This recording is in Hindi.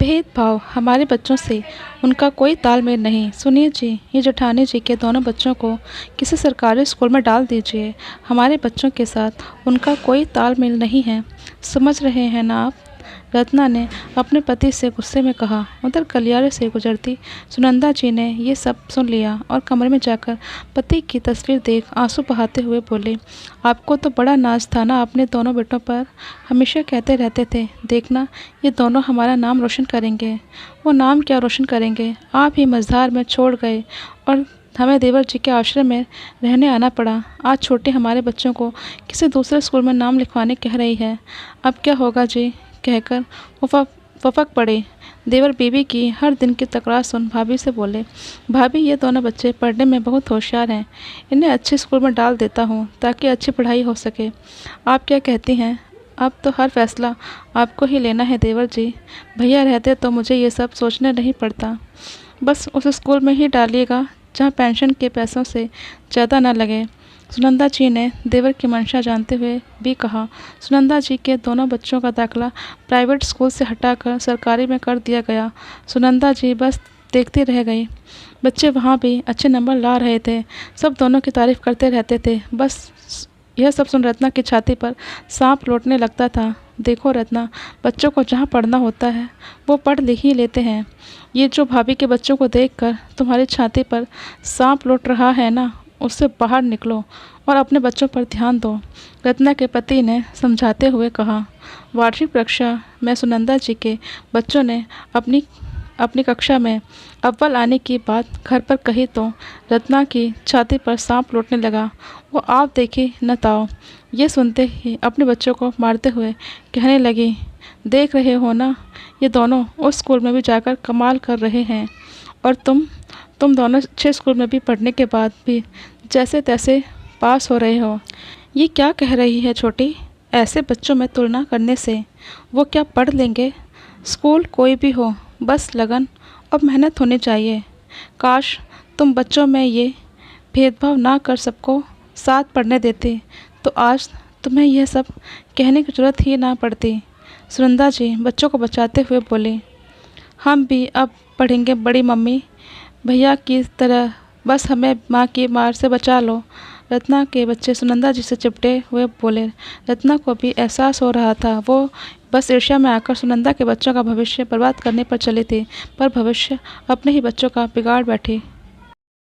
भेदभाव हमारे बच्चों से उनका कोई तालमेल नहीं। सुनिए जी, ये जेठानी जी के दोनों बच्चों को किसी सरकारी स्कूल में डाल दीजिए। हमारे बच्चों के साथ उनका कोई तालमेल नहीं है, समझ रहे हैं ना आप? रत्ना ने अपने पति से गुस्से में कहा। उधर गलियारे से गुजरती सुनंदा जी ने ये सब सुन लिया और कमरे में जाकर पति की तस्वीर देख आंसू बहाते हुए बोले, आपको तो बड़ा नाज था ना अपने दोनों बेटों पर। हमेशा कहते रहते थे, देखना ये दोनों हमारा नाम रोशन करेंगे। वो नाम क्या रोशन करेंगे, आप ही मझधार में छोड़ गए और हमें देवर जी के आश्रय में रहने आना पड़ा। आज छोटे हमारे बच्चों को किसी दूसरे स्कूल में नाम लिखवाने कह रही है। अब क्या होगा जी, कहकर वो फपक पड़े। देवर बीवी की हर दिन की तकरार सुन भाभी से बोले, भाभी ये दोनों बच्चे पढ़ने में बहुत होशियार हैं, इन्हें अच्छे स्कूल में डाल देता हूँ ताकि अच्छी पढ़ाई हो सके। आप क्या कहती हैं? अब तो हर फैसला आपको ही लेना है देवर जी। भैया रहते तो मुझे ये सब सोचने नहीं पड़ता। बस उस स्कूल में ही डालिएगा जहाँ पेंशन के पैसों से ज़्यादा न लगे। सुनंदा जी ने देवर की मंशा जानते हुए भी कहा। सुनंदा जी के दोनों बच्चों का दाखिला प्राइवेट स्कूल से हटाकर सरकारी में कर दिया गया। सुनंदा जी बस देखती रह गई। बच्चे वहाँ भी अच्छे नंबर ला रहे थे, सब दोनों की तारीफ़ करते रहते थे। बस यह सब सुन रत्ना की छाती पर सांप लौटने लगता था। देखो रत्ना, बच्चों को जहाँ पढ़ना होता है वो पढ़ लिख ही लेते हैं। ये जो भाभी के बच्चों को देखकर तुम्हारी छाती पर सांप लौट रहा है ना, उससे बाहर निकलो और अपने बच्चों पर ध्यान दो, रत्ना के पति ने समझाते हुए कहा। वार्षिक परीक्षा में सुनंदा जी के बच्चों ने अपनी कक्षा में अव्वल आने की बात घर पर कही तो रत्ना की छाती पर सांप लौटने लगा। वो आप देखी न ताओ। ये सुनते ही अपने बच्चों को मारते हुए कहने लगी, देख रहे हो ना, ये दोनों उस स्कूल में भी जाकर कमाल कर रहे हैं और तुम दोनों अच्छे स्कूल में भी पढ़ने के बाद भी जैसे तैसे पास हो रहे हो। ये क्या कह रही है छोटी? ऐसे बच्चों में तुलना करने से वो क्या पढ़ लेंगे? स्कूल कोई भी हो, बस लगन और मेहनत होनी चाहिए। काश तुम बच्चों में ये भेदभाव ना कर सबको साथ पढ़ने देते तो आज तुम्हें यह सब कहने की ज़रूरत ही ना पड़ती। सुनंदा जी बच्चों को बचाते हुए बोली, हम भी अब पढ़ेंगे बड़ी मम्मी, भैया की तरह, बस हमें माँ की मार से बचा लो। रत्ना के बच्चे सुनंदा जी से चिपटे हुए बोले। रत्ना को भी एहसास हो रहा था वो बस ईर्ष्या में आकर सुनंदा के बच्चों का भविष्य बर्बाद करने पर चली थी, पर भविष्य अपने ही बच्चों का बिगाड़ बैठी।